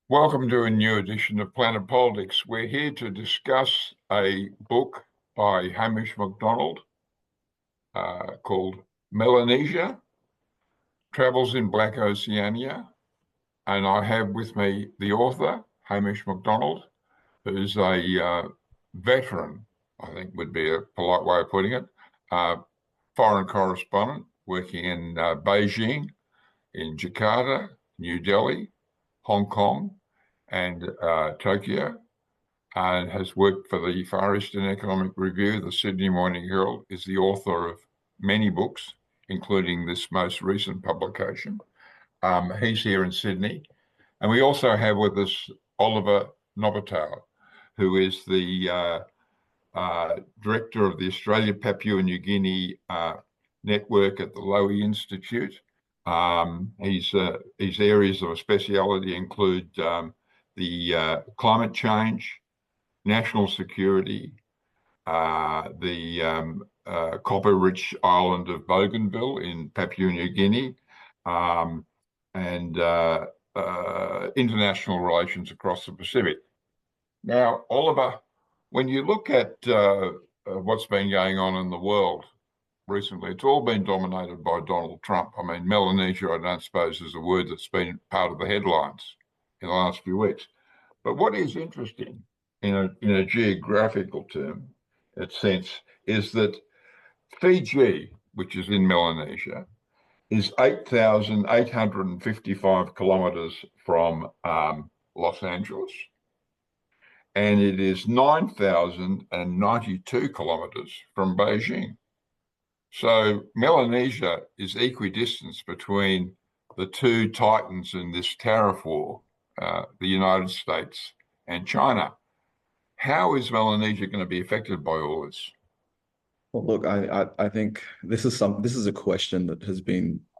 Welcome to a new edition of Planet Politics. We're here to discuss a book by Hamish MacDonald called Melanesia, Travels in Black Oceania. And I have with me the author, Hamish MacDonald, who's a veteran, I think would be a polite way of putting it, foreign correspondent working in Beijing, in Jakarta, New Delhi, Hong Kong, and Tokyo, and has worked for the Far Eastern Economic Review, the Sydney Morning Herald, is the author of many books, including this most recent publication. He's here in Sydney. And we also have with us Oliver Novatow, who is the director of the Australia Papua New Guinea network at the Lowy Institute. His areas of speciality include the climate change, national security, the copper-rich island of Bougainville in Papua New Guinea, and international relations across the Pacific. Now, Oliver, when you look at what's been going on in the world recently, it's all been dominated by Donald Trump. I mean, Melanesia, I don't suppose, is a word that's been part of the headlines in the last few weeks. But what is interesting in a geographical term, sense, is that Fiji, which is in Melanesia, is 8,855 kilometres from Los Angeles, and it is 9,092 kilometres from Beijing. So Melanesia is equidistant between the two titans in this tariff war, the United States and China. How is Melanesia going to be affected by all this? Well, look, I think this is a question that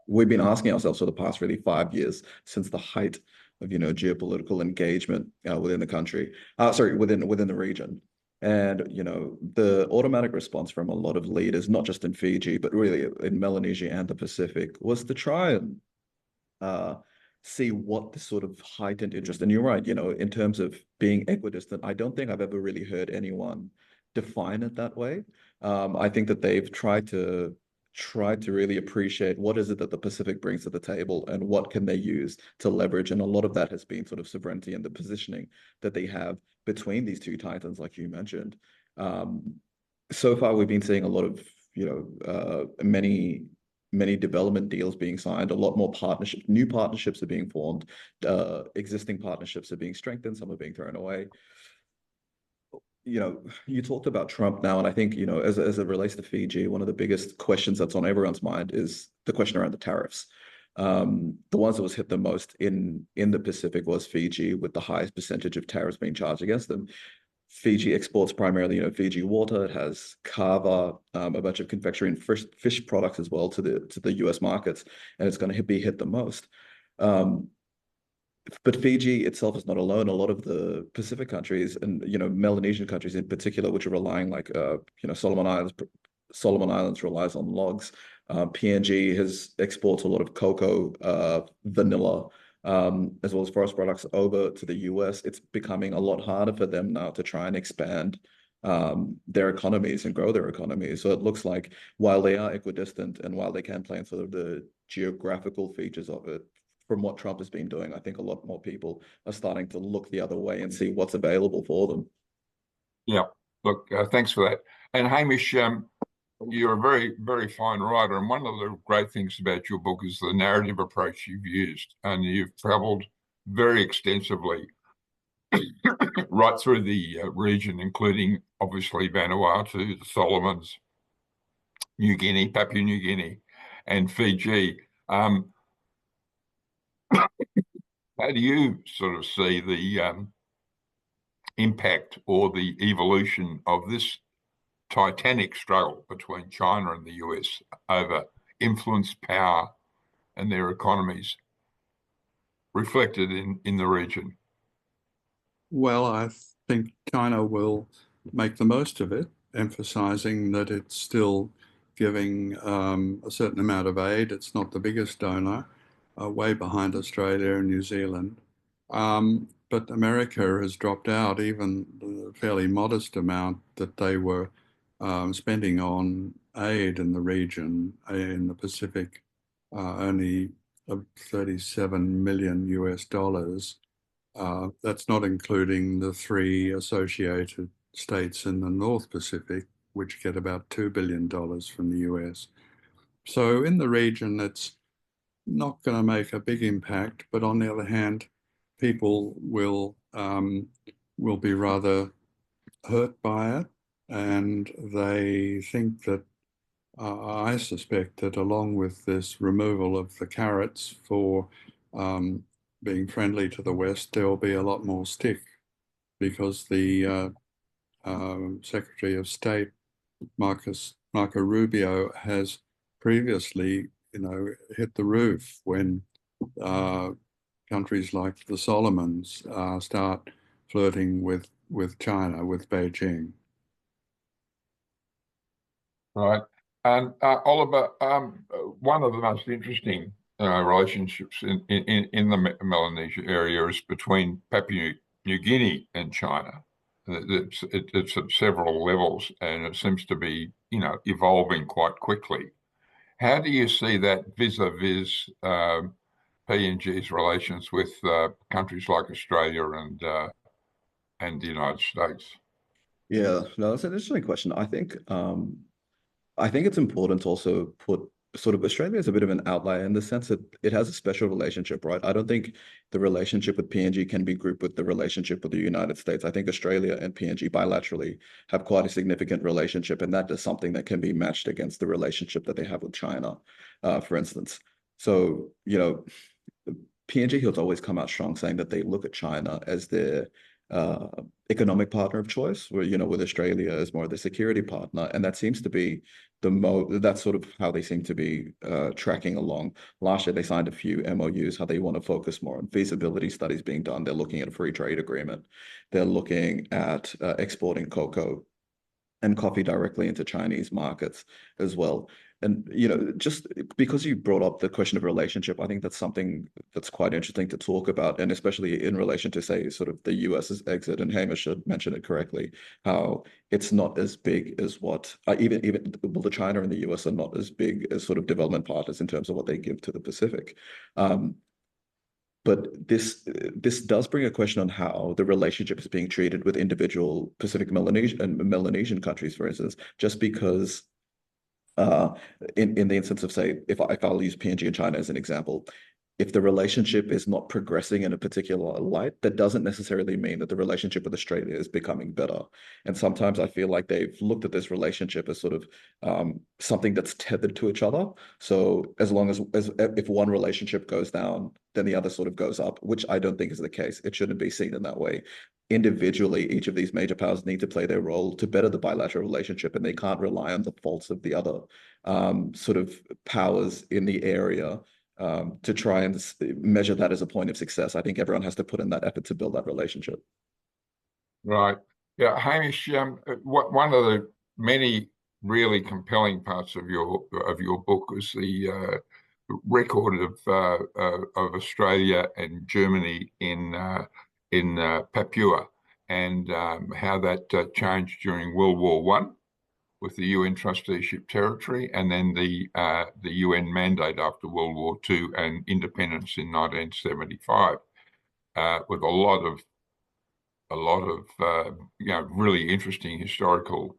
we've been asking ourselves for the past really 5 years since the height of geopolitical engagement within the country, within the region. And the automatic response from a lot of leaders, not just in Fiji, but really in Melanesia and the Pacific, was to try and see what the sort of heightened interest. And you're right, in terms of being equidistant, I don't think I've ever really heard anyone define it that way. I think that they've tried to really appreciate what is it that the Pacific brings to the table and what can they use to leverage. And a lot of that has been sort of sovereignty and the positioning that they have between these two titans, like you mentioned. So far, we've been seeing a lot of, many development deals being signed, a lot more partnerships, new partnerships are being formed, existing partnerships are being strengthened, some are being thrown away. You talked about Trump now, and I think, as it relates to Fiji, one of the biggest questions that's on everyone's mind is the question around the tariffs. The ones that was hit the most in the Pacific was Fiji, with the highest percentage of tariffs being charged against them. Fiji exports primarily, Fiji water. It has kava, a bunch of confectionery and fish products as well to the US markets, and it's going to be hit the most. But Fiji itself is not alone. A lot of the Pacific countries and Melanesian countries in particular, which are relying Solomon Islands relies on logs. PNG exports a lot of cocoa, vanilla, as well as forest products over to the US. It's becoming a lot harder for them now to try and expand their economies and grow their economies. So it looks like while they are equidistant and while they can play in sort of the geographical features of it, from what Trump has been doing, I think a lot more people are starting to look the other way and see what's available for them. Yeah, look, thanks for that. And Hamish, you're a very, very fine writer. And one of the great things about your book is the narrative approach you've used. And you've traveled very extensively right through the region, including obviously Vanuatu, the Solomons, New Guinea, Papua New Guinea, and Fiji. How do you sort of see the impact or the evolution of this titanic struggle between China and the US over influence, power, and their economies reflected in the region? Well, I think China will make the most of it, emphasizing that it's still giving a certain amount of aid. It's not the biggest donor, way behind Australia and New Zealand. but America has dropped out even the fairly modest amount that they were spending on aid in the region in the Pacific, only 37 million US dollars. That's not including the 3 associated states in the North Pacific, which get about $2 billion from the US. So in the region, it's not going to make a big impact, but on the other hand, people will be rather hurt by it, and they think that I suspect that along with this removal of the carrots for being friendly to the West, there will be a lot more stick because the Secretary of State Marco Rubio has previously, hit the roof when countries like the Solomons start flirting with China, with Beijing. Right. And Oliver, one of the most interesting relationships in the Melanesia area is between Papua New Guinea and China. It's at several levels, and it seems to be, evolving quite quickly. How do you see that vis-a-vis PNG's relations with countries like Australia and the United States? Yeah, no, that's an interesting question. I think it's important to also put sort of Australia as a bit of an outlier in the sense that it has a special relationship, right? I don't think the relationship with PNG can be grouped with the relationship with the United States. I think Australia and PNG bilaterally have quite a significant relationship, and that is something that can be matched against the relationship that they have with China, for instance. So, PNG has always come out strong saying that they look at China as their uh, economic partner of choice, where, with Australia as more of the security partner. And that seems to be that's sort of how they seem to be tracking along. Last year, they signed a few MOUs, how they want to focus more on feasibility studies being done. They're looking at a free trade agreement. They're looking at exporting cocoa and coffee directly into Chinese markets as well. And, just because you brought up the question of relationship, I think that's something that's quite interesting to talk about, and especially in relation to, say, sort of the US's exit, and Hamish should mention it correctly, how it's not as big as what, well, the China and the US are not as big as sort of development partners in terms of what they give to the Pacific. But this does bring a question on how the relationship is being treated with individual Pacific Melanesian countries, for instance, just because uh, in the instance of, say, if I'll use PNG and China as an example, if the relationship is not progressing in a particular light, that doesn't necessarily mean that the relationship with Australia is becoming better. And sometimes I feel like they've looked at this relationship as sort of something that's tethered to each other. So as long as if one relationship goes down, then the other sort of goes up, which I don't think is the case. It shouldn't be seen in that way. Individually, each of these major powers need to play their role to better the bilateral relationship, and they can't rely on the faults of the other sort of powers in the area to try and measure that as a point of success. I think everyone has to put in that effort to build that relationship. Right. Yeah, Hamish, one of the many really compelling parts of your book was the record of Australia and Germany in Papua, and how that changed during World War One with the UN trusteeship territory, and then the UN mandate after World War II and independence in 1975, with a lot of really interesting historical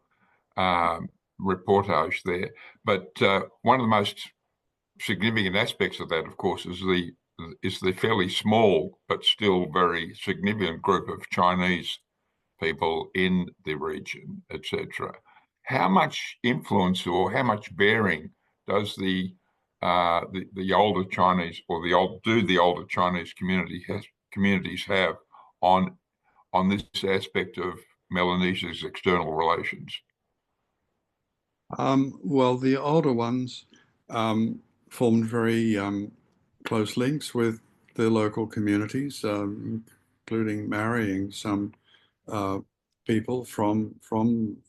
reportage there. But one of the most significant aspects of that, of course, is the fairly small but still very significant group of Chinese people in the region, etc. How much influence or how much bearing does the older Chinese or the older Chinese communities have on this aspect of Melanesia's external relations? Well, the older ones formed very close links with the local communities, including marrying some people from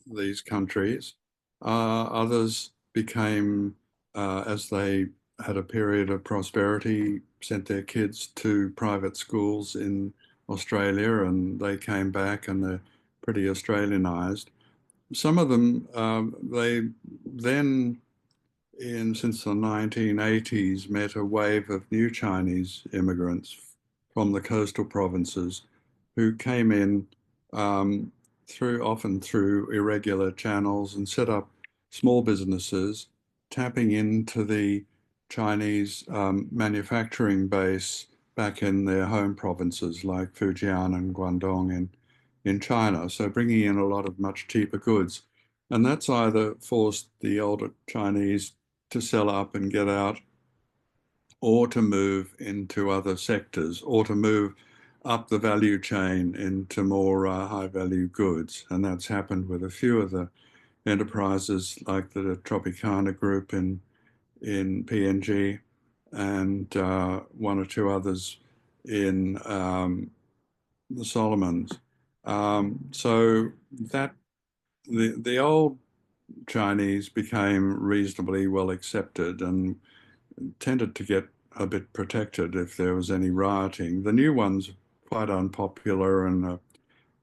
these countries. Others became, as they had a period of prosperity, sent their kids to private schools in Australia, and they came back and they're pretty Australianized. Some of them, they then, since the 1980s, met a wave of new Chinese immigrants from the coastal provinces who came in often through irregular channels and set up small businesses, tapping into the Chinese manufacturing base back in their home provinces like Fujian and Guangdong in China. So bringing in a lot of much cheaper goods. And that's either forced the older Chinese to sell up and get out, or to move into other sectors, or to move up the value chain into more high value goods. And that's happened with a few of the enterprises like the Tropicana Group in PNG, and one or two others in the Solomons. So that the old Chinese became reasonably well accepted and tended to get a bit protected if there was any rioting. The new ones quite unpopular, and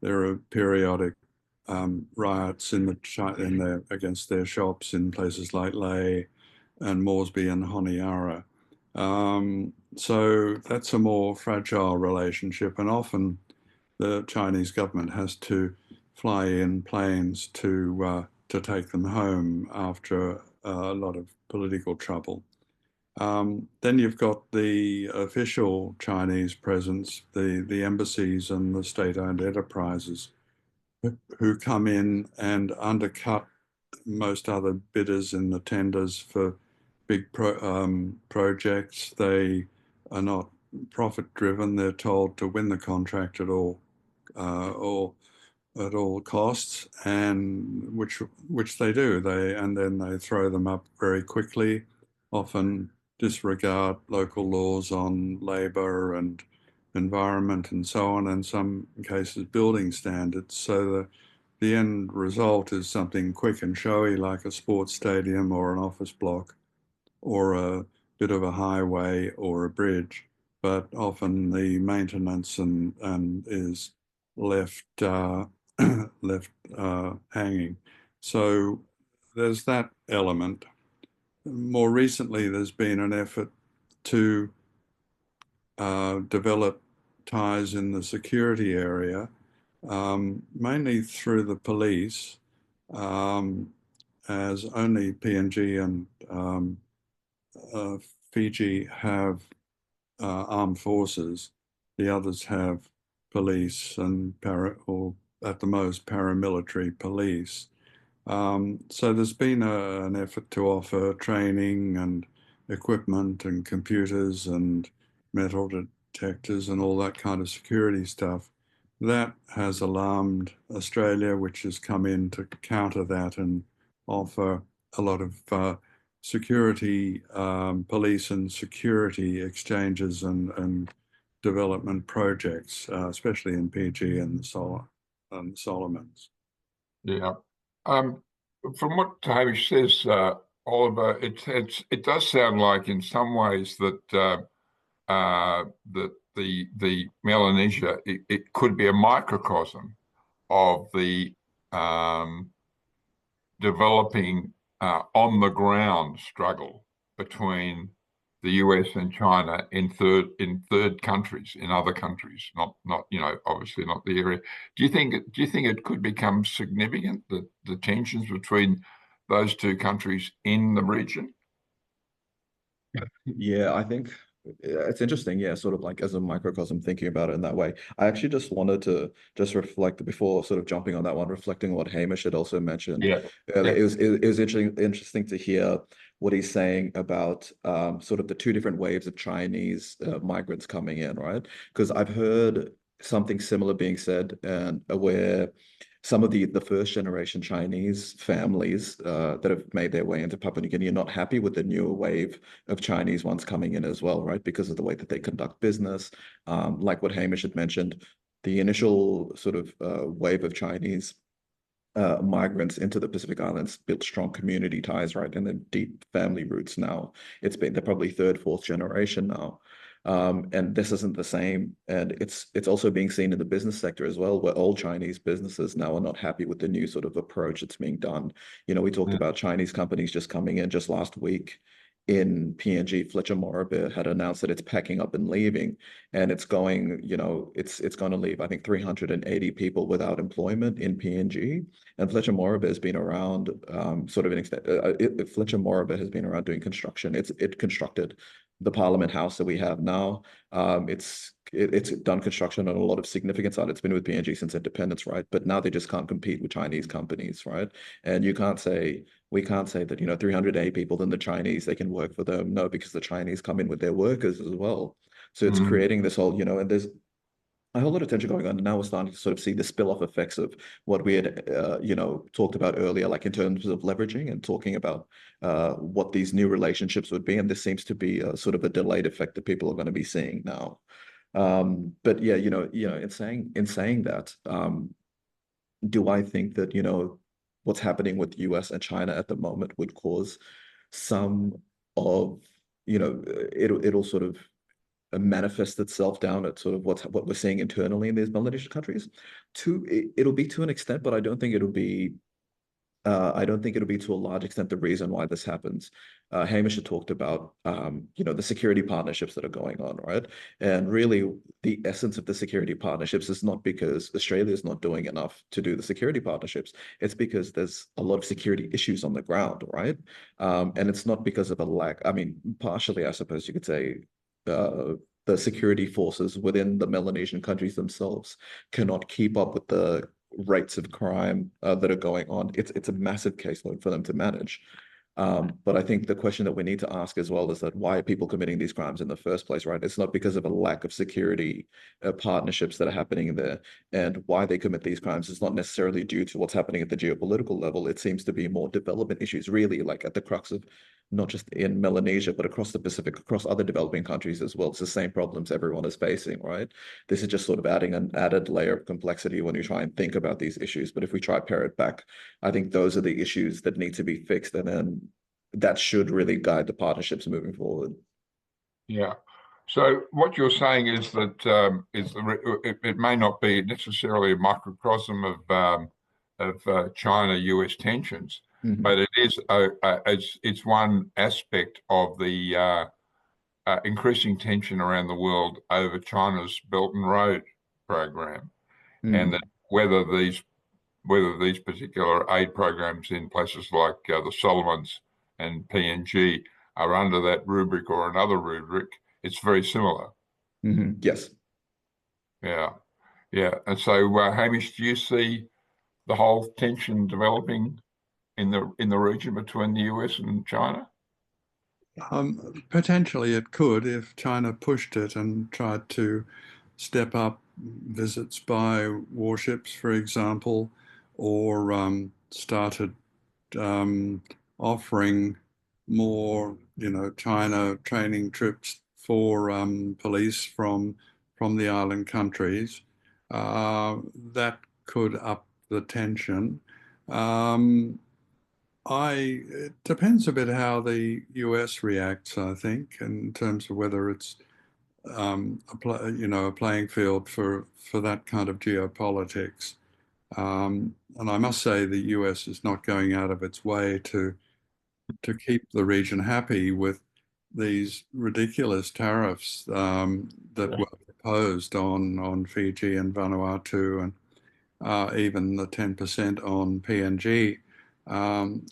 there are periodic riots against their shops in places like Lae and Moresby and Honiara. So that's a more fragile relationship, and often the Chinese government has to fly in planes to take them home after a lot of political trouble. Then you've got the official Chinese presence, the embassies and the state-owned enterprises who come in and undercut most other bidders in the tenders for big projects. They are not profit-driven. They're told to win the contract at all costs, and which they do. And then they throw them up very quickly, often disregard local laws on labor and environment and so on, in some cases building standards. So the end result is something quick and showy like a sports stadium or an office block or a bit of a highway or a bridge, but often the maintenance and is left left hanging. So there's that element. More recently, there's been an effort to develop ties in the security area, mainly through the police, as only PNG and Fiji have armed forces. The others have police and or at the most paramilitary police. So there's been an effort to offer training and equipment and computers and metal detectors and all that kind of security stuff. That has alarmed Australia, which has come in to counter that and offer a lot of security, police and security exchanges and development projects, especially in PG and the Solomons. Yeah. From what Hamish says, Oliver, it does sound like in some ways that that the Melanesia it could be a microcosm of the developing on the ground struggle between the US and China in third countries, in other countries, not obviously not the area. Do you think it could become significant, the tensions between those two countries in the region? Yeah, I think it's interesting. Yeah, sort of like as a microcosm, thinking about it in that way. I actually just wanted to just reflect before sort of jumping on that one, reflecting on what Hamish had also mentioned. Yeah. It was interesting to hear what he's saying about sort of the two different waves of Chinese migrants coming in, right? Because I've heard something similar being said, and where some of the first generation Chinese families that have made their way into Papua New Guinea are not happy with the newer wave of Chinese ones coming in as well, right? Because of the way that they conduct business. Like what Hamish had mentioned, the initial sort of wave of Chinese migrants into the Pacific Islands built strong community ties, right? And then deep family roots now. They're probably third, fourth generation now. And this isn't the same. And it's also being seen in the business sector as well, where all Chinese businesses now are not happy with the new sort of approach that's being done. You know, we talked about Chinese companies just coming in just last week in PNG. Fletcher Morribee had announced that it's packing up and leaving, and it's going, you know, it's going to leave, I think, 380 people without employment in PNG. And Fletcher Morribee has been around, sort of an extent. Fletcher Morribee has been around doing construction. It constructed the Parliament House that we have now. It's done construction on a lot of significant sites. It's been with PNG since independence, right? But now they just can't compete with Chinese companies, right? And we can't say that, you know, 380 people, then the Chinese, they can work for them. No, because the Chinese come in with their workers as well. So it's creating this whole, you know, and there's a whole lot of tension going on. And now we're starting to sort of see the spill-off effects of what we had, you know, talked about earlier, like in terms of leveraging and talking about what these new relationships would be. And this seems to be a sort of a delayed effect that people are going to be seeing now. But yeah, in saying that, do I think that, you know, what's happening with the US and China at the moment would cause some of, you know, it'll sort of manifest itself down at sort of what we're seeing internally in these Melanesian countries? It'll be to an extent, but I don't think it'll be to a large extent the reason why this happens. Hamish had talked about, you know, the security partnerships that are going on, right? And really, the essence of the security partnerships is not because Australia is not doing enough to do the security partnerships. It's because there's a lot of security issues on the ground, right? And it's not because of a lack. I mean, partially, I suppose you could say, the security forces within the Melanesian countries themselves cannot keep up with the rates of crime that are going on. It's a massive caseload for them to manage. But I think the question that we need to ask as well is that why are people committing these crimes in the first place, right? It's not because of a lack of security partnerships that are happening there. And why they commit these crimes is not necessarily due to what's happening at the geopolitical level. It seems to be more development issues, really, like at the crux of not just in Melanesia, but across the Pacific, across other developing countries as well. It's the same problems everyone is facing, right? This is just sort of adding an added layer of complexity when you try and think about these issues. But if we try to pare it back, I think those are the issues that need to be fixed. And then that should really guide the partnerships moving forward. Yeah. So what you're saying is that it may not be necessarily a microcosm of China-US tensions, but it is it's one aspect of the increasing tension around the world over China's Belt and Road program, and that whether these particular aid programs in places like the Solomons and PNG are under that rubric or another rubric, it's very similar. Yes. Yeah, yeah. And so, Hamish, do you see the whole tension developing in the region between the US and China? Potentially it could if China pushed it and tried to step up visits by warships, for example, or started offering more, you know, China training trips for police from the island countries. That could up the tension. It depends a bit how the US reacts, I think, in terms of whether it's a playing field for that kind of geopolitics. And I must say the US is not going out of its way to keep the region happy with these ridiculous tariffs that were proposed on Fiji and Vanuatu, and even the 10% on PNG.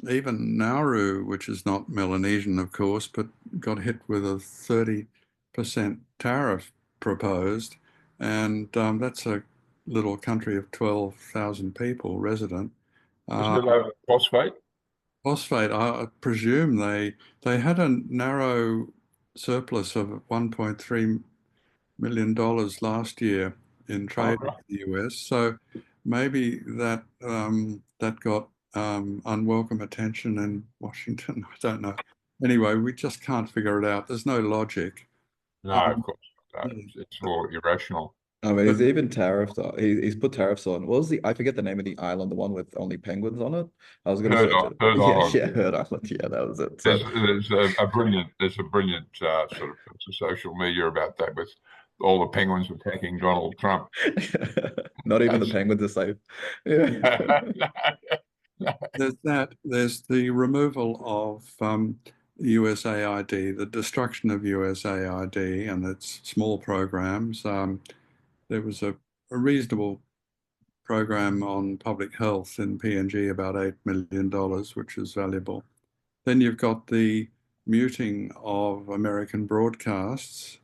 Even Nauru, which is not Melanesian, of course, but got hit with a 30% tariff proposed. And that's a little country of 12,000 people resident. Isn't it over phosphate? Phosphate, I presume they had a narrow surplus of $1.3 million last year in trade with the US. So maybe that got unwelcome attention in Washington. I don't know. Anyway, we just can't figure it out. There's no logic. No, of course. No. It's all irrational. I mean, But he's even tariffs on. He's put tariffs on. What was the? I forget the name of the island, the one with only penguins on it. I was gonna search it. Heard Yeah, on. yeah, Herd Island. Yeah, that was it. So, There's a brilliant sort of piece of social media about that with all the penguins attacking Donald Trump. not even the That's penguins are safe. Yeah. there's the removal of USAID, the destruction of USAID and its small programs. There was a reasonable program on public health in PNG, about $8 million, which is valuable. Then you've got the muting of American broadcasts,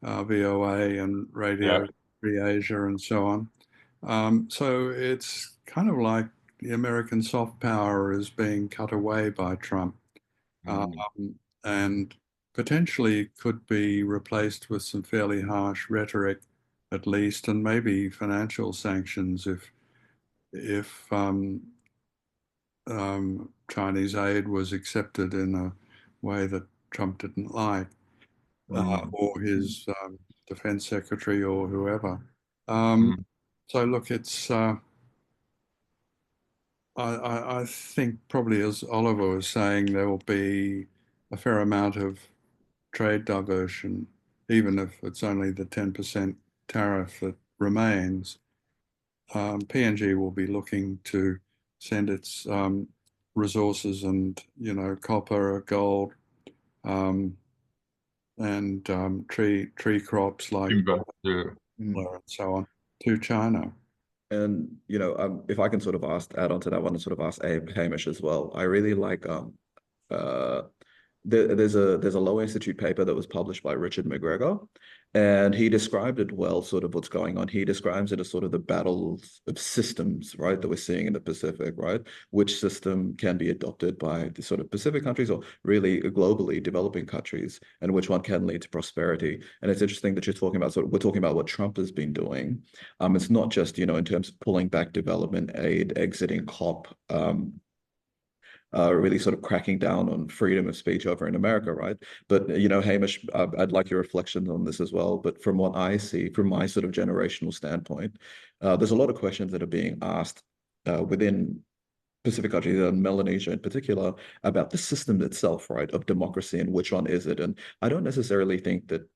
VOA and yeah. Radio Free Asia and so on. So it's kind of like the American soft power is being cut away by Trump, Mm, and potentially could be replaced with some fairly harsh rhetoric, at least, and maybe financial sanctions if Chinese aid was accepted in a way that Trump didn't like, Mm. or his defense secretary or whoever. Um, mm, so look, it's I think probably as Oliver was saying, there will be a fair amount of trade diversion, even if it's only the 10% tariff that remains. PNG will be looking to send its resources and, copper, gold, um, and tree crops like timber, yeah. Mm. poplar and so on to China. And if I can sort of add on to that one and sort of ask Hamish as well. I really like uh there's a Low Institute paper that was published by Richard McGregor, and he described it well, sort of what's going on. He describes it as sort of the battles of systems, right, that we're seeing in the Pacific, right? Which system can be adopted by the sort of Pacific countries or really globally developing countries, and which one can lead to prosperity. And it's interesting that you're talking about we're talking about what Trump has been doing. It's not just, in terms of pulling back development aid, exiting COP, really sort of cracking down on freedom of speech over in America, right? But Hamish, I'd like your reflections on this as well. But from what I see, from my sort of generational standpoint, there's a lot of questions that are being asked within Pacific countries and Melanesia in particular about the system itself, right, of democracy and which one is it. And I don't necessarily think that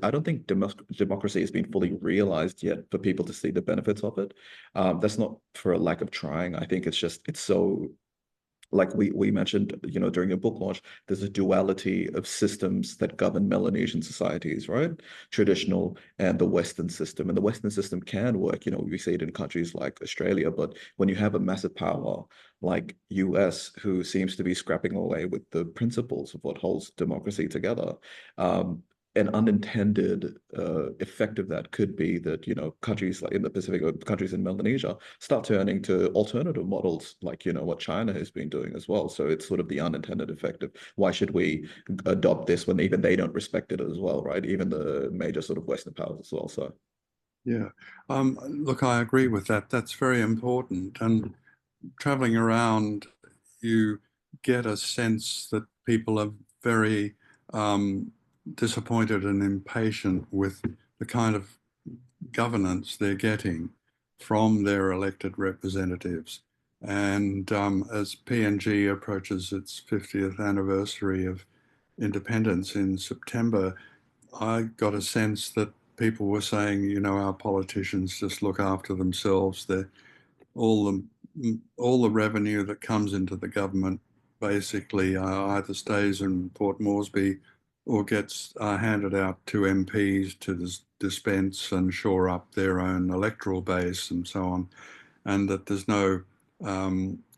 I don't think democracy has been fully realized yet for people to see the benefits of it. That's not for a lack of trying. I think it's so like we mentioned, during your book launch, there's a duality of systems that govern Melanesian societies, right? Traditional and the Western system. And the Western system can work, we see it in countries like Australia, but when you have a massive power like US, who seems to be scrapping away with the principles of what holds democracy together, an unintended effect of that could be that countries like in the Pacific or countries in Melanesia start turning to alternative models like what China has been doing as well. So it's sort of the unintended effect of why should we adopt this when even they don't respect it as well, right? Even the major sort of Western powers as well. So Yeah. Look, I agree with that. That's very important. And traveling around, you get a sense that people are very disappointed and impatient with the kind of governance they're getting from their elected representatives. And as PNG approaches its 50th anniversary of independence in September, I got a sense that people were saying, our politicians just look after themselves. They're all the revenue that comes into the government basically either stays in Port Moresby or gets handed out to MPs to dispense and shore up their own electoral base and so on, and that there's no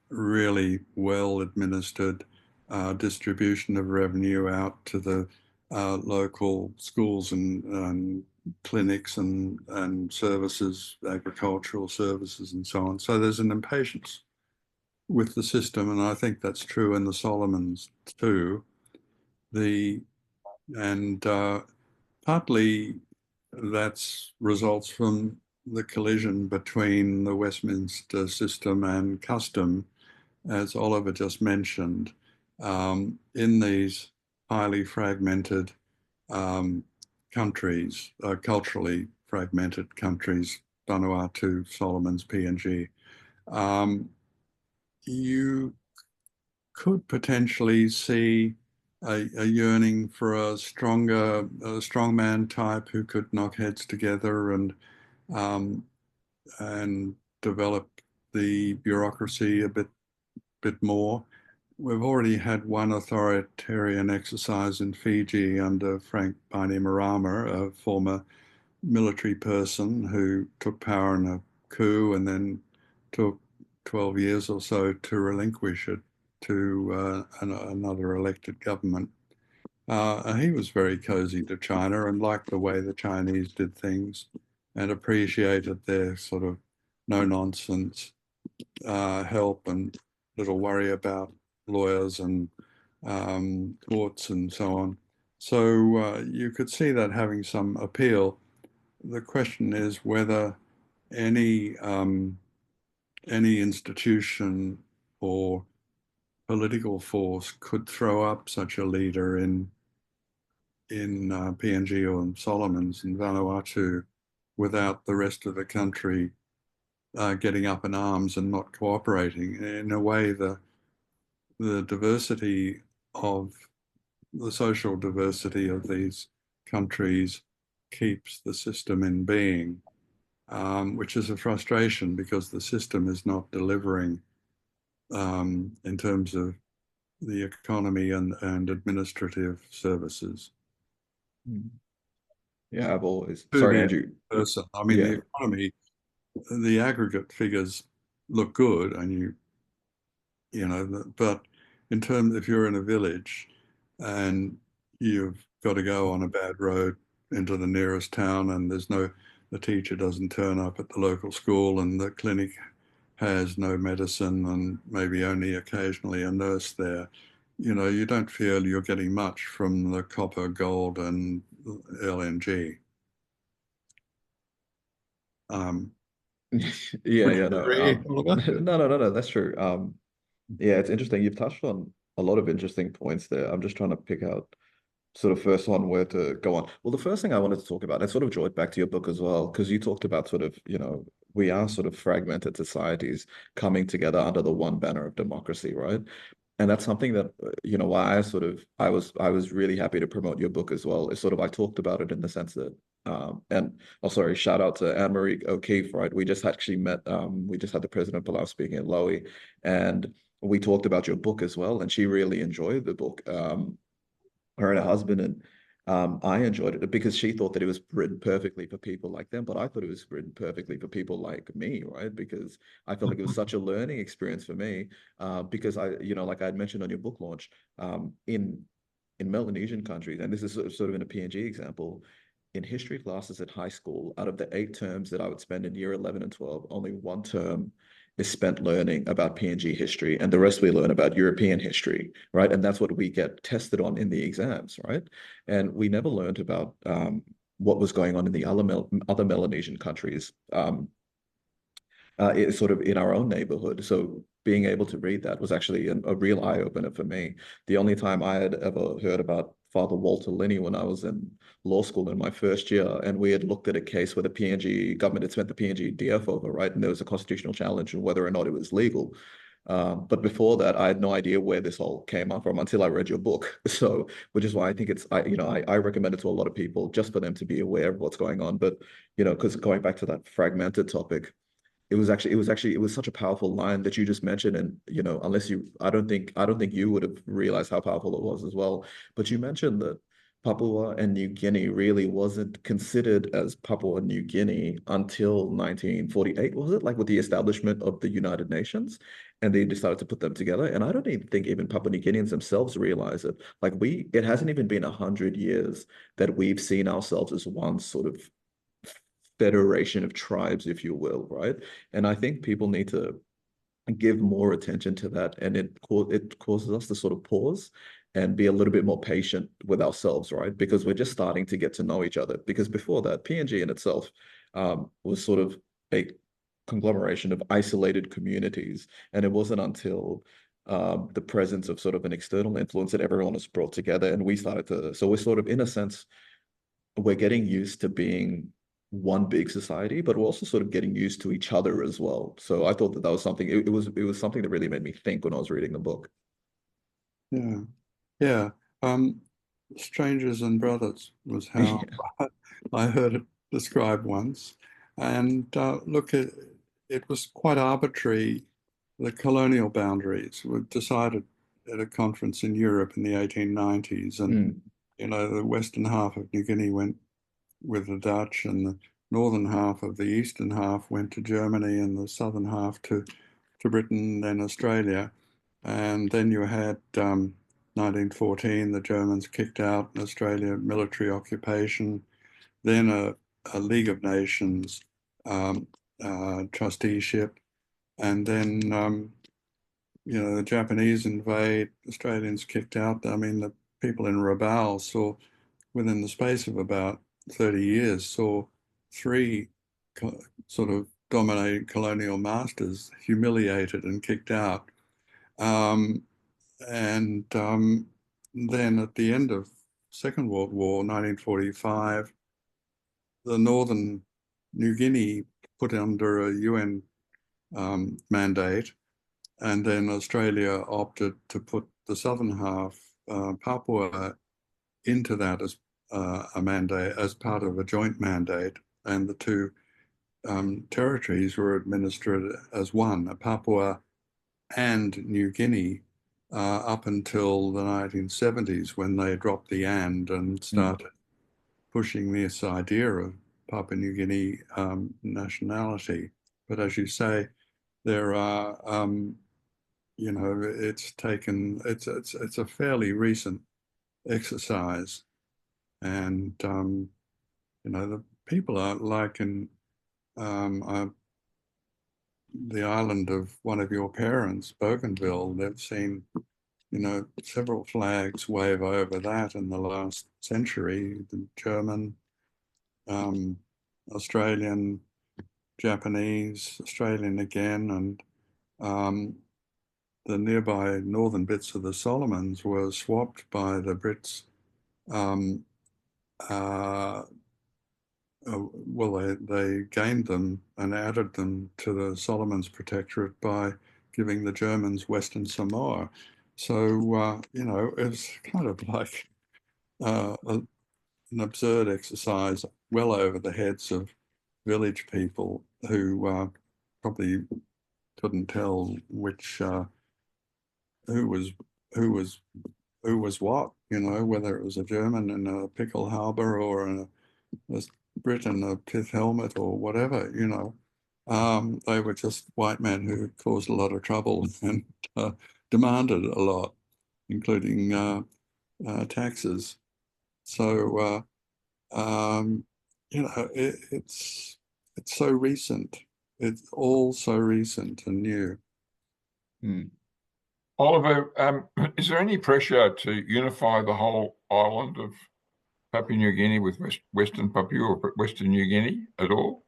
really well administered distribution of revenue out to the local schools and clinics and services, agricultural services and so on. So there's an impatience with the system, and I think that's true in the Solomons too. The and partly that's results from the collision between the Westminster system and custom, as Oliver just mentioned, in these highly fragmented um, countries, culturally fragmented countries, Vanuatu, Solomons, PNG. You could potentially see a yearning for a strongman type who could knock heads together um, and develop the bureaucracy a bit more. We've already had one authoritarian exercise in Fiji under Frank Bainimarama, a former military person who took power in a coup and then took 12 years or so to relinquish it to another elected government. And he was very cozy to China and liked the way the Chinese did things and appreciated their sort of no-nonsense help and little worry about lawyers and courts and so on. So you could see that having some appeal. The question is whether any institution or political force could throw up such a leader in PNG or in Solomons and Vanuatu without the rest of the country getting up in arms and not cooperating. In a way, the diversity of the social diversity of these countries keeps the system in being, which is a frustration because the system is not delivering in terms of the economy and administrative services. Yeah, I've always, To sorry, the Andrew. person. I mean, Yeah. the economy, the aggregate figures look good, and but in terms, if you're in a village and you've got to go on a bad road into the nearest town and the teacher doesn't turn up at the local school and the clinic has no medicine and maybe only occasionally a nurse there, you don't feel you're getting much from the copper, gold, and LNG. Yeah, no, Agree, Oliver? no, that's true. Yeah, it's interesting. You've touched on a lot of interesting points there. I'm just trying to pick out sort of first one where to go on. Well, the first thing I wanted to talk about, I sort of draw it back to your book as well, because you talked about sort of, we are sort of fragmented societies coming together under the one banner of democracy, right? And that's something that, why I was really happy to promote your book as well. Is sort of, I talked about it in the sense that, and oh, sorry, shout out to Anne-Marie O'Keefe, right? We just actually met, we just had the President Palau speaking at Lowy, and we talked about your book as well, and she really enjoyed the book. Her and her husband, and I enjoyed it because she thought that it was written perfectly for people like them, but I thought it was written perfectly for people like me, right? Because I felt like it was such a learning experience for me, because like I had mentioned on your book launch, in Melanesian countries, and this is sort of in a PNG example, in history classes at high school, out of the 8 terms that I would spend in year 11 and 12, only 1 term is spent learning about PNG history, and the rest we learn about European history, right? And that's what we get tested on in the exams, right? And we never learned about what was going on in the other Melanesian countries, it's sort of in our own neighborhood. So being able to read that was actually a real eye opener for me. The only time I had ever heard about Father Walter Linney when I was in law school in my first year, and we had looked at a case where the PNG government had spent the PNG DF over, right? And there was a constitutional challenge on whether or not it was legal. But before that, I had no idea where this all came up from until I read your book. So, which is why I think I recommend it to a lot of people just for them to be aware of what's going on. But, because going back to that fragmented topic, it was such a powerful line that you just mentioned. And, I don't think you would have realized how powerful it was as well. But you mentioned that Papua and New Guinea really wasn't considered as Papua New Guinea until 1948, was it? Like with the establishment of the United Nations, and they decided to put them together. And I don't even think even Papua New Guineans themselves realize it. Like it hasn't even been 100 years that we've seen ourselves as one sort of federation of tribes, if you will, right? And I think people need to give more attention to that, and it causes us to sort of pause and be a little bit more patient with ourselves, right? Because we're just starting to get to know each other. Because before that, PNG in itself was sort of a conglomeration of isolated communities, and it wasn't until the presence of sort of an external influence that everyone was brought together, and we started to. So we're sort of, in a sense, we're getting used to being one big society, but we're also sort of getting used to each other as well. So I thought that that was something. It was something that really made me think when I was reading the book. Yeah, yeah. Um, Strangers and Brothers was how I heard it described once. And look, it was quite arbitrary. The colonial boundaries were decided at a conference in Europe in the 1890s. And, Mm, the western half of New Guinea went with the Dutch, and the northern half of the eastern half went to Germany, and the southern half to Britain, then Australia. And then you had 1914, the Germans kicked out Australia, military occupation, then a League of Nations um, trusteeship, and then the Japanese invade, Australians kicked out. I mean, the people in Rabaul saw, within the space of about 30 years, saw three sort of dominating colonial masters humiliated and kicked out. Um, and then at the end of Second World War, 1945, the Northern New Guinea put under a UN mandate, and then Australia opted to put the southern half, Papua, into that as a mandate, as part of a joint mandate, and the two territories were administered as one, Papua and New Guinea, up until the 1970s, when they dropped the and started pushing this idea of Papua New Guinea nationality. But as you say, there are, it's a fairly recent exercise, and the people are like in the island of one of your parents, Bougainville. They've seen several flags wave over that in the last century, the German, um, Australian, Japanese, Australian again, and the nearby northern bits of the Solomons were swapped by the Brits. Uh, well, they gained them and added them to the Solomons Protectorate by giving the Germans Western Samoa. So, it's kind of like an absurd exercise well over the heads of village people who probably couldn't tell which who was who was who was what, whether it was a German in a pickle harbor or a Brit in a pith helmet or whatever. They were just white men who caused a lot of trouble and demanded a lot, including taxes. So, it's so recent. It's all so recent and new. mm. Oliver, is there any pressure to unify the whole island of Papua New Guinea with Western Papua or Western New Guinea at all?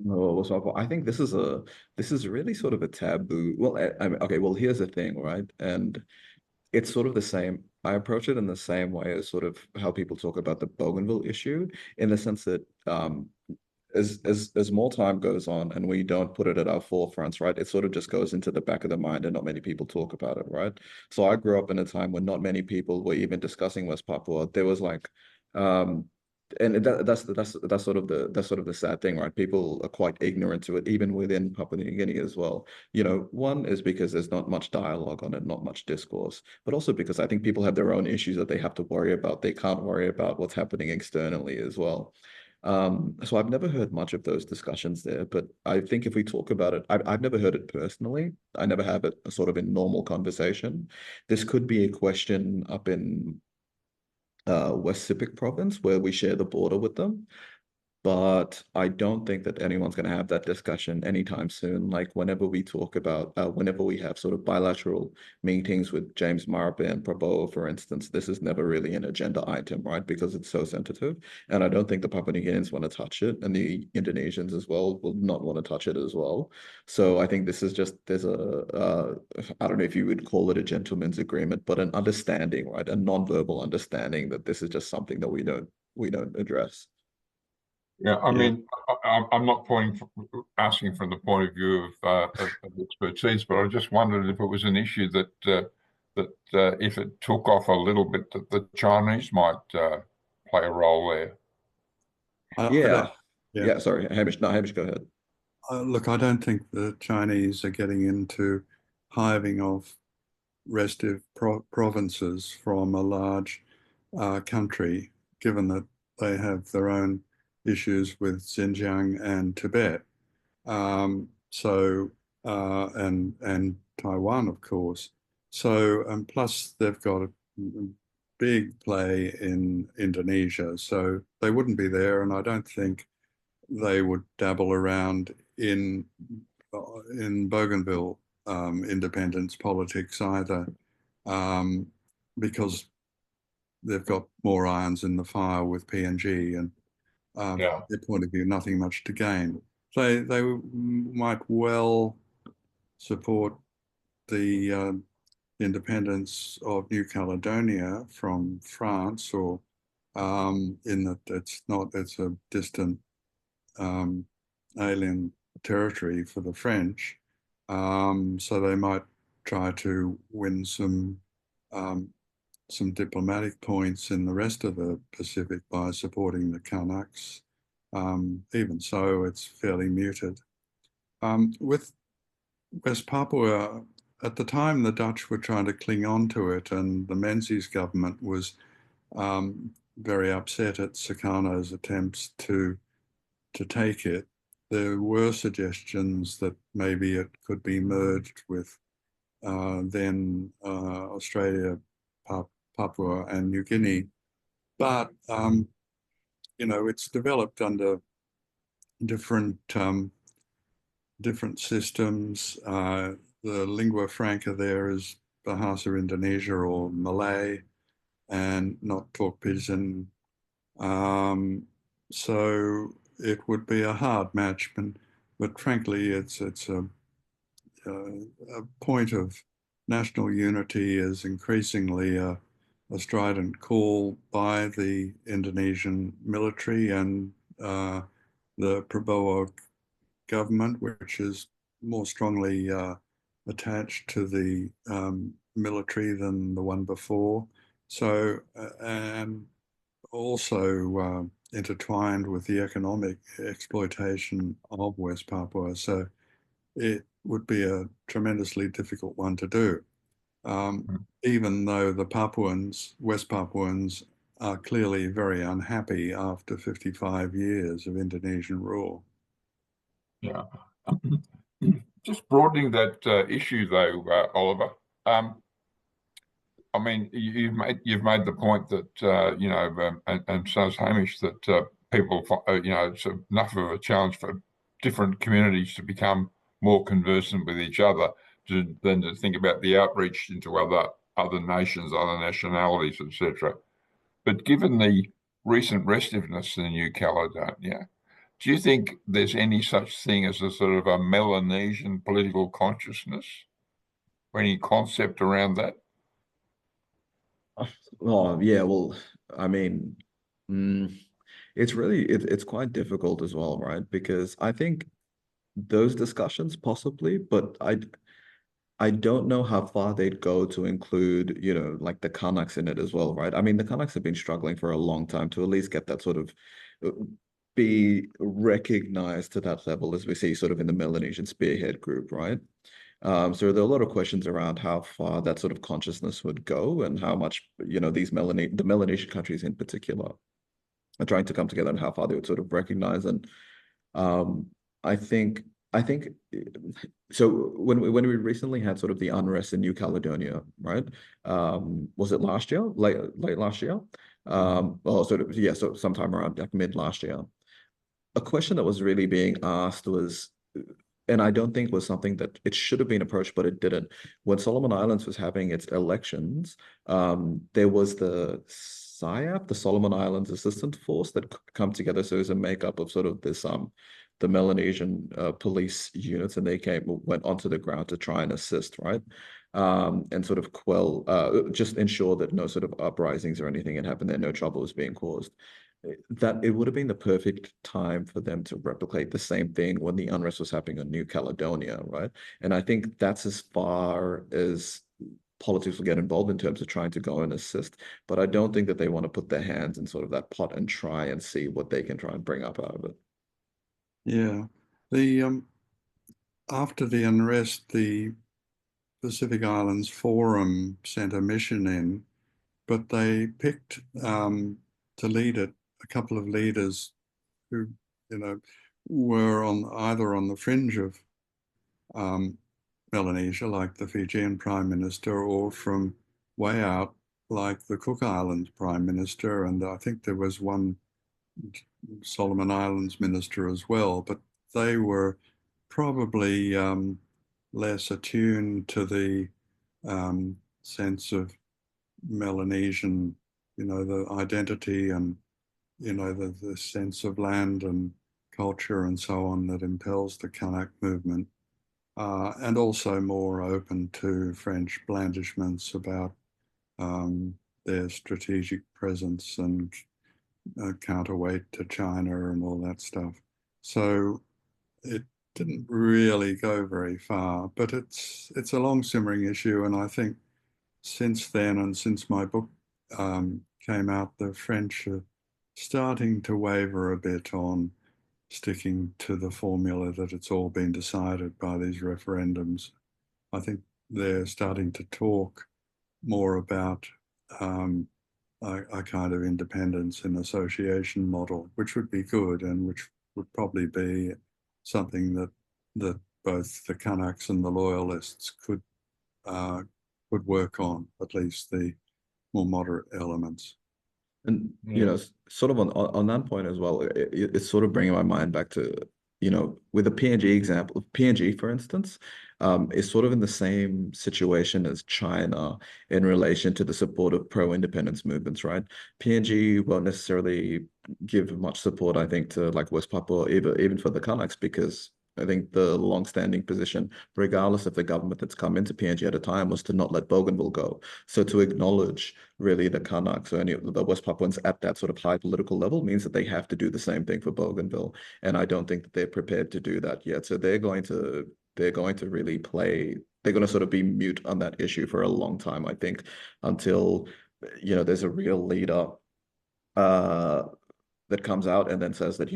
No, so I think this is really sort of a taboo. Well, I mean, okay, well, here's the thing, right? And it's sort of the same. I approach it in the same way as sort of how people talk about the Bougainville issue, in the sense that as more time goes on and we don't put it at our forefronts, right, it sort of just goes into the back of the mind and not many people talk about it, right? So I grew up in a time when not many people were even discussing West Papua. There was like, um, and that's sort of the sad thing, right? People are quite ignorant to it, even within Papua New Guinea as well. One is because there's not much dialogue on it, not much discourse, but also because I think people have their own issues that they have to worry about. They can't worry about what's happening externally as well. So I've never heard much of those discussions there, but I think if we talk about it, I've never heard it personally. I never have it sort of in normal conversation. This could be a question up in West Sepik province where we share the border with them. But I don't think that anyone's going to have that discussion anytime soon. Like whenever we have sort of bilateral meetings with James Marape and Prabowo, for instance, this is never really an agenda item, right? Because it's so sensitive. And I don't think the Papua New Guineans want to touch it, and the Indonesians as well will not want to touch it as well. So I think this is just, I don't know if you would call it a gentleman's agreement, but an understanding, right? A non-verbal understanding that this is just something that we don't address. Yeah, I Yeah. mean, I'm not asking from the point of view of expertise, but I just wondered if it was an issue that if it took off a little bit, that the Chinese might play a role there. I don't, Yeah. yeah. Yeah, sorry, Hamish. No, Hamish, go ahead. Look, I don't think the Chinese are getting into hiving off restive provinces from a large country, given that they have their own issues with Xinjiang and Tibet. And Taiwan, of course. So, and plus they've got a big play in Indonesia, so they wouldn't be there, and I don't think they would dabble around in Bougainville independence politics either, um, because they've got more irons in the fire with PNG, and from Yeah, their point of view, nothing much to gain. They might well support the independence of New Caledonia from France, or in that it's a distant um, alien territory for the French. So they might try to win um, some diplomatic points in the rest of the Pacific by supporting the Canucks. Even so, it's fairly muted. With West Papua, at the time, the Dutch were trying to cling on to it, and the Menzies government was very upset at Sukarno's attempts to take it. There were suggestions that maybe it could be merged with then Australia, Papua, and New Guinea. But it's developed under different different systems. The lingua franca there is Bahasa Indonesia or Malay, and not talk Pidgin. So it would be a hard match, but frankly, it's a point of national unity is increasingly a strident call by the Indonesian military and the Prabowo government, which is more strongly attached to the military than the one before. So, and also intertwined with the economic exploitation of West Papua. So it would be a tremendously difficult one to do, even though the West Papuans, are clearly very unhappy after 55 years of Indonesian rule. yeah. Just broadening that issue, though, Oliver. I mean, you've made the point that and so has Hamish, that people, it's enough of a challenge for different communities to become more conversant with each other than to think about the outreach into other nations, other nationalities, etc. But given the recent restiveness in New Caledonia, do you think there's any such thing as a sort of a Melanesian political consciousness, or any concept around that? Oh, yeah, well, I mean, mm, it's quite difficult as well, right? Because I think those discussions possibly, but I don't know how far they'd go to include, like the Canucks in it as well, right? I mean, the Canucks have been struggling for a long time to at least get that sort of uh, be recognized to that level, as we see sort of in the Melanesian Spearhead group, right? So there are a lot of questions around how far that sort of consciousness would go and how much, the Melanesian countries in particular are trying to come together and how far they would sort of recognize. And um, I think I think so when we recently had sort of the unrest in New Caledonia, right? Was it last year? Late last year? Or sort of, yeah, so sometime around like mid last year. A question that was really being asked was, and I don't think was something that it should have been approached, but it didn't. When Solomon Islands was having its elections, there was the SIAP, the Solomon Islands Assistance Force, that come together. So it was a makeup of sort of this the Melanesian police units, and they went onto the ground to try and assist, right? And sort of just ensure that no sort of uprisings or anything had happened there, no trouble was being caused. that it would have been the perfect time for them to replicate the same thing when the unrest was happening in New Caledonia, right? And I think that's as far as politics will get involved in terms of trying to go and assist. But I don't think that they want to put their hands in sort of that pot and try and see what they can try and bring up out of it. Yeah. The after the unrest, the Pacific Islands Forum sent a mission in, but they picked to lead it a couple of leaders who, you know, were on either on the fringe of um, Melanesia, like the Fijian Prime Minister, or from way out, like the Cook Islands Prime Minister, and I think there was one Solomon Islands minister as well, but they were probably less attuned to the sense of Melanesian, the identity and, the sense of land and culture and so on that impels the Kanak movement, and also more open to French blandishments about their strategic presence and counterweight to China and all that stuff. So it didn't really go very far, but it's a long simmering issue, and I think since then and since my book came out, the French are starting to waver a bit on sticking to the formula that it's all been decided by these referendums. I think they're starting to talk more about a kind of independence and association model, which would be good and which would probably be something that both the Kanaks and the Loyalists could work on, at least the more moderate elements. And sort of on that point as well, it's sort of bringing my mind back to, with the PNG example, PNG, for instance, is sort of in the same situation as China in relation to the support of pro-independence movements, right? PNG won't necessarily give much support, I think, to like West Papua, even for the Kanaks, because I think the long-standing position, regardless of the government that's come into PNG at a time, was to not let Bougainville go. So to acknowledge really the Kanaks or any of the West Papuans at that sort of high political level means that they have to do the same thing for Bougainville. And I don't think that they're prepared to do that yet. So they're going to really play, they're going to sort of be mute on that issue for a long time, I think, until, there's a real leader that comes out and then says that,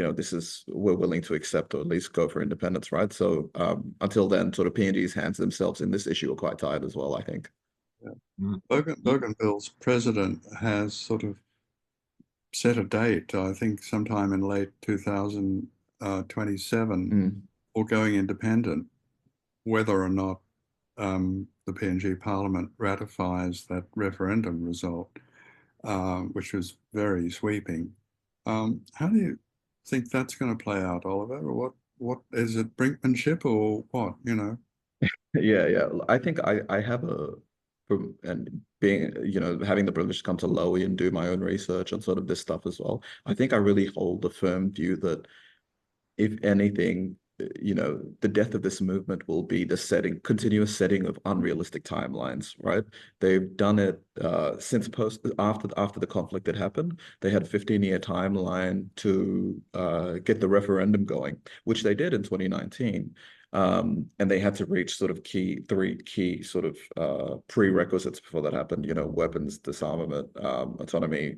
we're willing to accept or at least go for independence, right? So until then, sort of PNG's hands themselves in this issue are quite tied as well, I think. Yeah. Bougainville's president has sort of set a date, I think sometime in late 2027, or going independent, whether or not the PNG Parliament ratifies that referendum result, which was very sweeping. How do you think that's going to play out, Oliver? Or what is it, brinkmanship or what, Yeah. I think I have and being, having the privilege to come to Lowy and do my own research on sort of this stuff as well. I think I really hold a firm view that if anything, the death of this movement will be the continuous setting of unrealistic timelines, right? They've done it since after the conflict had happened. They had a 15-year timeline to get the referendum going, which they did in 2019. And they had to reach sort of three key sort of prerequisites before that happened, weapons disarmament, autonomy,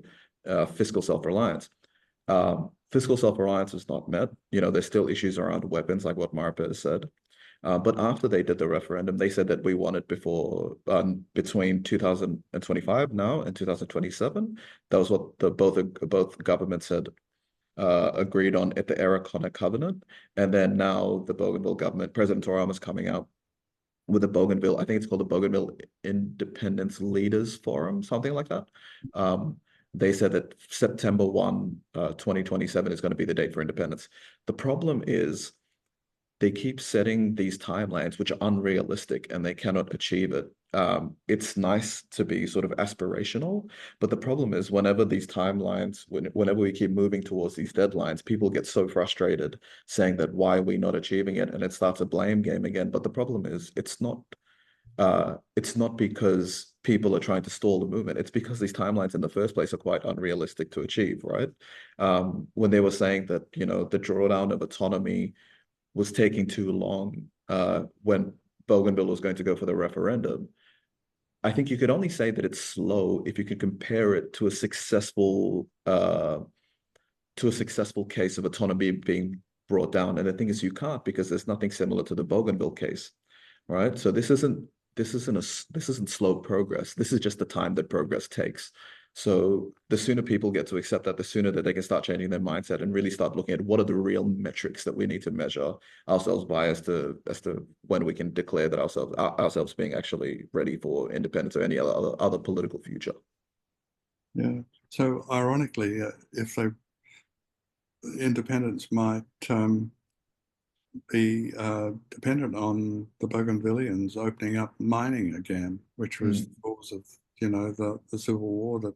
fiscal self-reliance. Fiscal self-reliance is not met. There's still issues around weapons, like what Marpa has said. But after they did the referendum, they said that we want it between 2025 now and 2027. That was what both governments had agreed on at the Aracona Covenant. And then now the Bougainville government, President Toram is coming out with the Bougainville, I think it's called the Bougainville Independence Leaders Forum, something like that. They said that September 1, 2027 is going to be the date for independence. The problem is they keep setting these timelines which are unrealistic and they cannot achieve it. It's nice to be sort of aspirational, but the problem is whenever these timelines, whenever we keep moving towards these deadlines, people get so frustrated saying that why are we not achieving it? And it starts a blame game again. But the problem is it's not it's not because people are trying to stall the movement. It's because these timelines in the first place are quite unrealistic to achieve, right? When they were saying that, you know, the drawdown of autonomy was taking too long when Bougainville was going to go for the referendum, I think you could only say that it's slow if you could compare it to a successful case of autonomy being brought down. And the thing is, you can't, because there's nothing similar to the Bougainville case, right? So this isn't slow progress. This is just the time that progress takes. So the sooner people get to accept that, the sooner that they can start changing their mindset and really start looking at what are the real metrics that we need to measure ourselves by as to when we can declare that ourselves being actually ready for independence or any other political future. Yeah. So ironically, if they independence might be dependent on the Bougainvilleans opening up mining again, which was the cause of, you know, the civil war that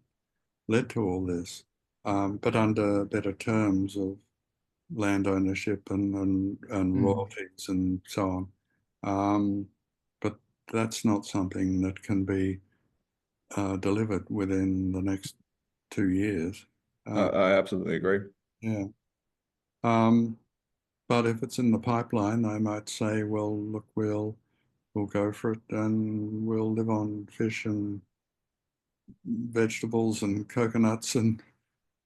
led to all this, but under better terms of land ownership and royalties and so on. But that's not something that can be delivered within the next 2 years. I absolutely agree. Yeah. But if it's in the pipeline, they might say, well, look, we'll go for it and we'll live on fish and vegetables and coconuts and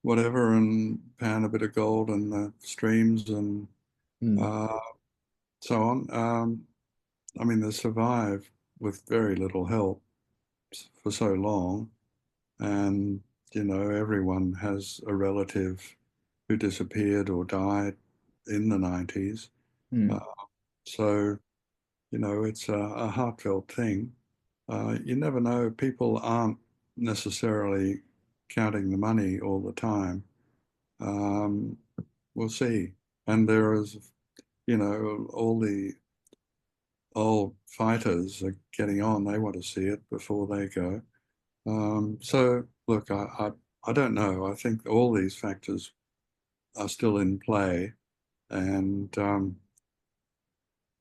whatever, and pound a bit of gold in the streams and so on. I mean, they survived with very little help for so long. And, you know, everyone has a relative who disappeared or died in the 90s. So, you know, it's a heartfelt thing. You never know. People aren't necessarily counting the money all the time. We'll see. And there is, you know, all the old fighters are getting on. They want to see it before they go. So, look, I don't know. I think all these factors are still in play. And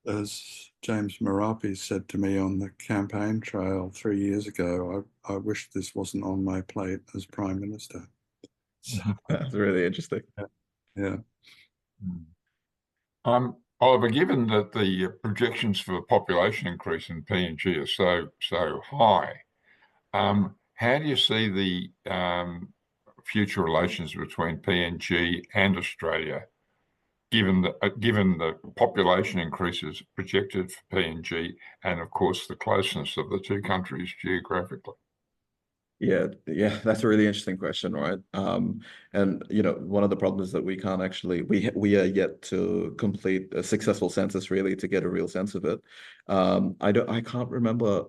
as James Marape said to me on the campaign trail 3 years ago, I wish this wasn't on my plate as Prime Minister. So, That's really interesting. yeah. Oliver, given that the projections for population increase in PNG are so high, how do you see the future relations between PNG and Australia, given the population increases projected for PNG, and of course the closeness of the two countries geographically? Yeah, that's a really interesting question, right? And you know, one of the problems is that we can't actually we are yet to complete a successful census really to get a real sense of it. I can't remember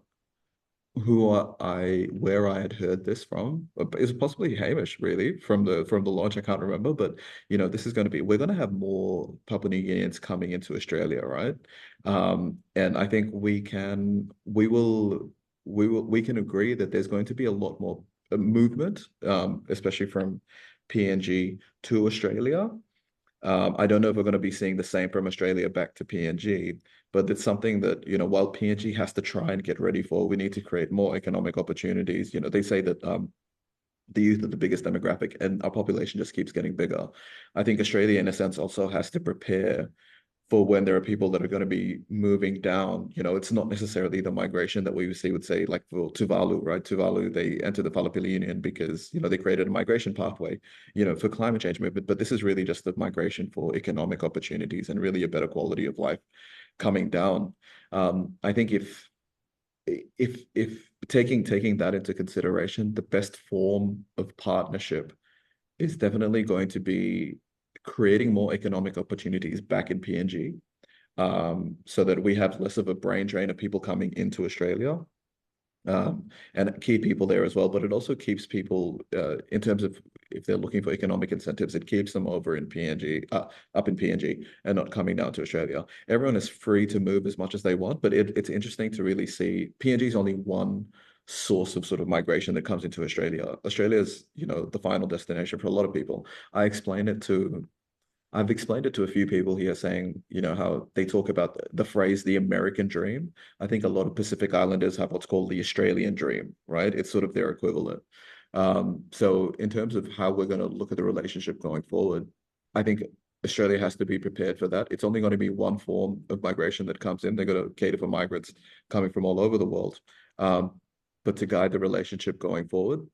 where I had heard this from. It was possibly Hamish, really, from the launch. I can't remember, but you know, this is going to be we're going to have more Papua New Guineans coming into Australia, right? And I think we can agree that there's going to be a lot more movement, especially from PNG to Australia. I don't know if we're going to be seeing the same from Australia back to PNG, but it's something that, you know, while PNG has to try and get ready for, we need to create more economic opportunities. You know, they say that the youth are the biggest demographic and our population just keeps getting bigger. I think Australia, in a sense, also has to prepare for when there are people that are going to be moving down. You know, it's not necessarily the migration that we would say like for Tuvalu, right? Tuvalu, they entered the Filipino Union because, you know, they created a migration pathway, you know, for climate change movement. But this is really just the migration for economic opportunities and really a better quality of life coming down. I think if taking that into consideration, the best form of partnership is definitely going to be creating more economic opportunities back in PNG, so that we have less of a brain drain of people coming into Australia, and keep people there as well. But it also keeps people, in terms of if they're looking for economic incentives, it keeps them over in PNG, up in PNG, and not coming down to Australia. Everyone is free to move as much as they want, but it's interesting to really see PNG is only one source of sort of migration that comes into Australia. Australia is, you know, the final destination for a lot of people. I explain it to I've explained it to a few people here saying, you know, how they talk about the phrase the American dream. I think a lot of Pacific Islanders have what's called the Australian dream, right? It's sort of their equivalent. So in terms of how we're going to look at the relationship going forward, I think Australia has to be prepared for that. It's only going to be one form of migration that comes in. They're going to cater for migrants coming from all over the world. But to guide the relationship going forward,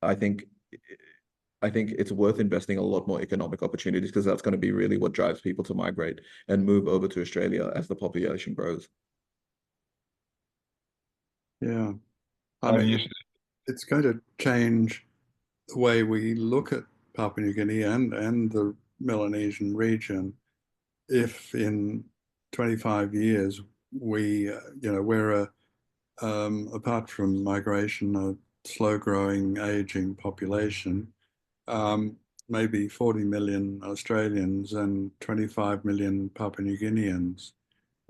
I think I think it's worth investing a lot more economic opportunities because that's going to be really what drives people to migrate and move over to Australia as the population grows. Yeah. I And mean, it's going to change the way we look at Papua New Guinea and the Melanesian region if in 25 years we, we're apart from migration, a slow-growing, aging population, um, maybe 40 million Australians and 25 million Papua New Guineans.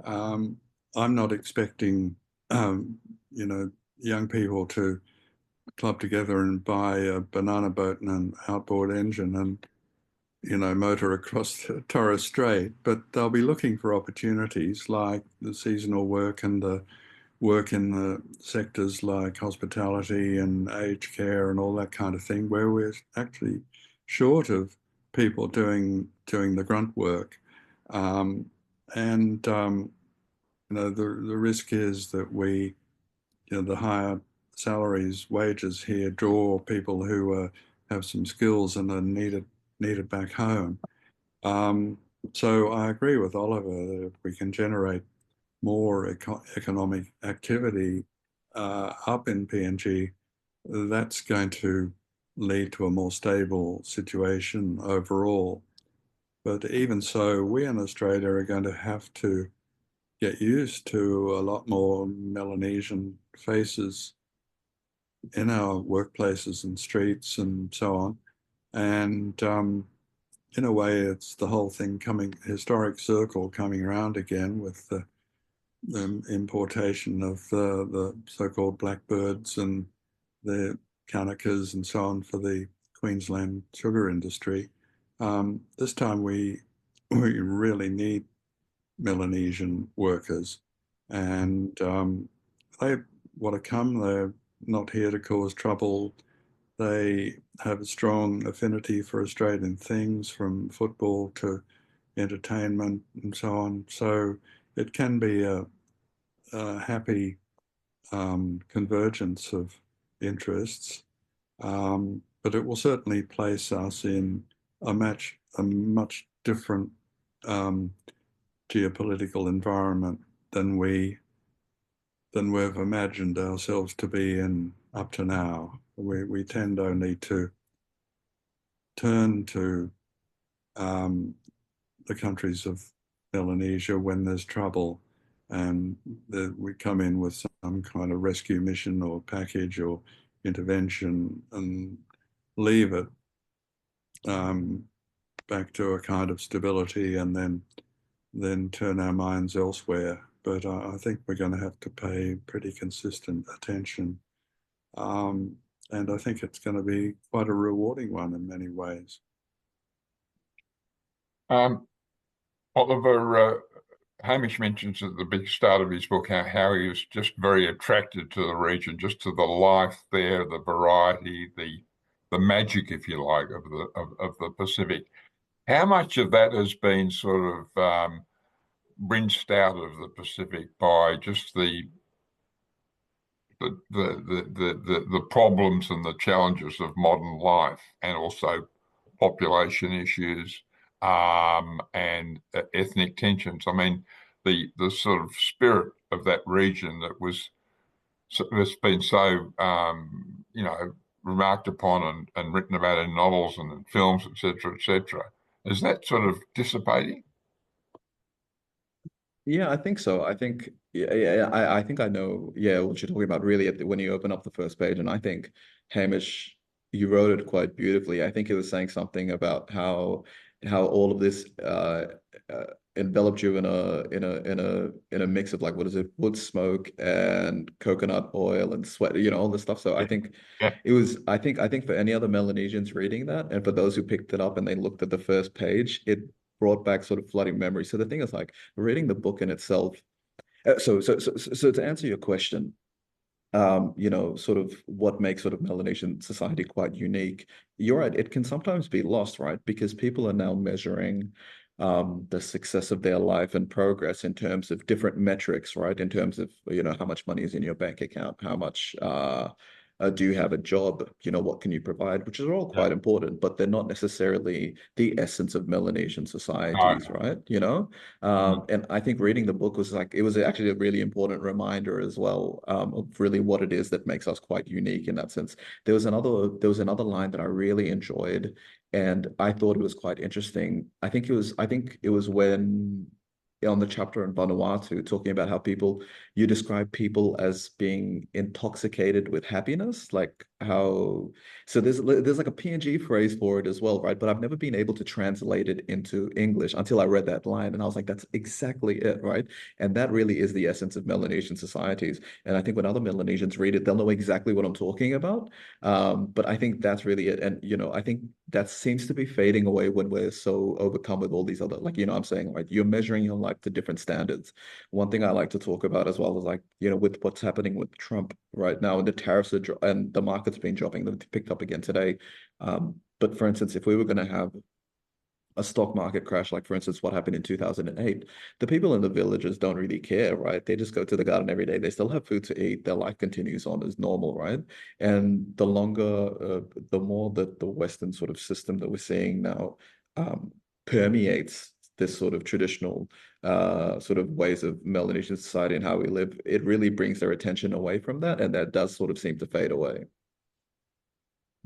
Um, I'm not expecting, young people to club together and buy a banana boat and an outboard engine and, motor across the Torres Strait, but they'll be looking for opportunities like the seasonal work and the work in the sectors like hospitality and aged care and all that kind of thing, where we're actually short of people doing the grunt work. Um, and the risk is that the higher salaries, wages here draw people who have some skills and are needed back home. Um, so I agree with Oliver that if we can generate more economic activity up in PNG, that's going to lead to a more stable situation overall. But even so, we in Australia are going to have to get used to a lot more Melanesian faces in our workplaces and streets and so on. And in a way, it's the whole thing historic circle coming around again with the importation of the so-called blackbirds and the Kanakas and so on for the Queensland sugar industry. This time we really need Melanesian workers, and they want to come. They're not here to cause trouble. They have a strong affinity for Australian things, from football to entertainment and so on. So it can be a happy convergence of interests, but it will certainly place us in a much different geopolitical environment than we've imagined ourselves to be in up to now. We tend only to turn to the countries of Melanesia when there's trouble, and we come in with some kind of rescue mission or package or intervention and leave it back to a kind of stability and then turn our minds elsewhere. But I think we're going to have to pay pretty consistent attention. And I think it's going to be quite a rewarding one in many ways. Oliver, Hamish mentions at the big start of his book how he was just very attracted to the region, just to the life there, the variety, the magic, if you like, of the Pacific. How much of that has been sort of rinsed out of the Pacific by just the problems and the challenges of modern life, and also population issues and ethnic tensions? I mean, the sort of spirit of that region that's been so remarked upon and written about in novels and in films, etc., etc. Is that sort of dissipating? Yeah, I think so. I think I think I know, yeah, what you're talking about really when you open up the first page. And I think Hamish you wrote it quite beautifully. I think it was saying something about how all of this uh, enveloped you in a mix of, like, what is it, wood smoke and coconut oil and sweat, all this stuff. So I Yeah. think Yeah. it was, I think for any other Melanesians reading that, and for those who picked it up and they looked at the first page, it brought back sort of flooding memories. So the thing is, like, reading the book in itself. So to answer your question, sort of what makes sort of Melanesian society quite unique. You're right, it can sometimes be lost, right? Because people are now measuring the success of their life and progress in terms of different metrics, right? In terms of, how much money is in your bank account, how much do you have a job, what can you provide, which are all quite important, but they're not necessarily the essence of Melanesian No. societies, right? Mm. And I think reading the book was like, it was actually a really important reminder as well, of really what it is that makes us quite unique in that sense. There was another line that I really enjoyed, and I thought it was quite interesting. I think it was when, on the chapter on Vanuatu, talking about how you describe people as being intoxicated with happiness, like how, so there's like a PNG phrase for it as well, right? But I've never been able to translate it into English until I read that line, and I was like, that's exactly it, right? And that really is the essence of Melanesian societies. And I think when other Melanesians read it, they'll know exactly what I'm talking about. But I think that's really it. And, I think that seems to be fading away when we're so overcome with all these other, like, I'm saying, right, you're measuring your life to different standards. One thing I like to talk about as well is, like, with what's happening with Trump right now, and the tariffs and the market's been dropping, they picked up again today. But for instance, if we were going to have a stock market crash, like for instance, what happened in 2008, the people in the villages don't really care, right? They just go to the garden every day. They still have food to eat. Their life continues on as normal, right? And the more that the Western sort of system that we're seeing now permeates this sort of traditional sort of ways of Melanesian society and how we live, it really brings their attention away from that, and that does sort of seem to fade away.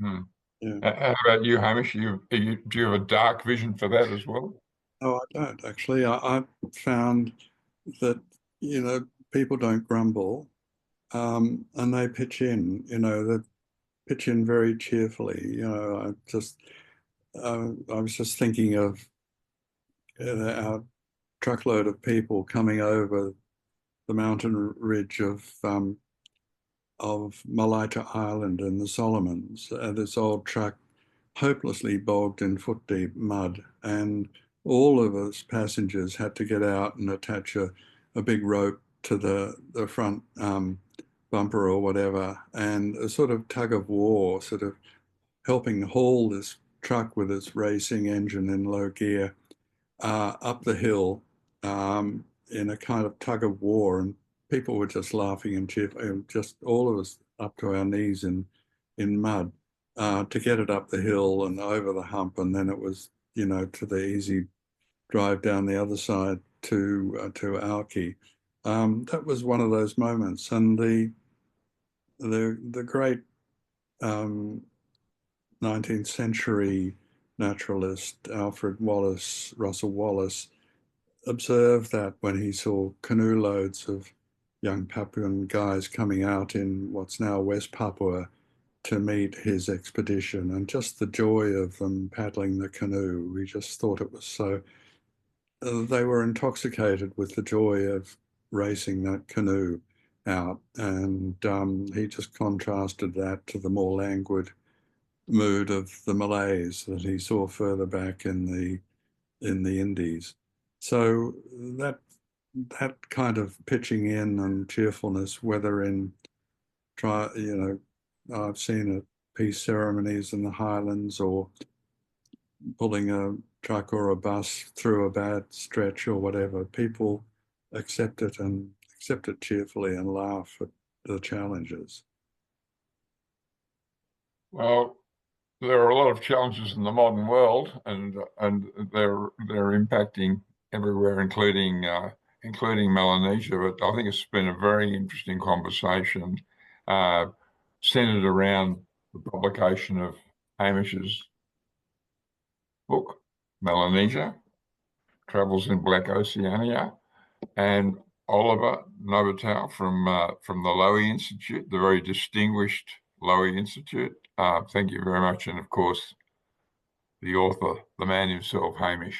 Mm. Yeah. How about you, Hamish? Do you have a dark vision for that as well? Oh, I don't actually. I found that, people don't grumble, and they pitch in, they pitch in very cheerfully. I was just thinking of our truckload of people coming over the mountain ridge of Malaita Island in the Solomons. This old truck, hopelessly bogged in foot-deep mud, and all of us passengers had to get out and attach a big rope to the front bumper or whatever, and a sort of tug of war, sort of helping haul this truck with its racing engine in low gear up the hill, in a kind of tug of war, and people were just laughing and cheering, just all of us up to our knees in mud, to get it up the hill and over the hump, and then it was, to the easy drive down the other side to Alki. That was one of those moments, and the great 19th century naturalist Alfred Russel Wallace, observed that when he saw canoe loads of young Papuan guys coming out in what's now West Papua to meet his expedition, and just the joy of them paddling the canoe. We just thought it was so, they were intoxicated with the joy of racing that canoe out. And he just contrasted that to the more languid mood of the Malays that he saw further back in the Indies. So that kind of pitching in and cheerfulness, whether I've seen at peace ceremonies in the Highlands, or pulling a truck or a bus through a bad stretch or whatever, people accept it and accept it cheerfully and laugh at the challenges. Well, there are a lot of challenges in the modern world, and they're impacting everywhere, including Melanesia. But I think it's been a very interesting conversation, uh, centered around the publication of Hamish's book, Melanesia, Travels in Black Oceania, and Oliver Novotel from the Lowy Institute, the very distinguished Lowy Institute, Thank you very much. And of course, the author, the man himself, Hamish.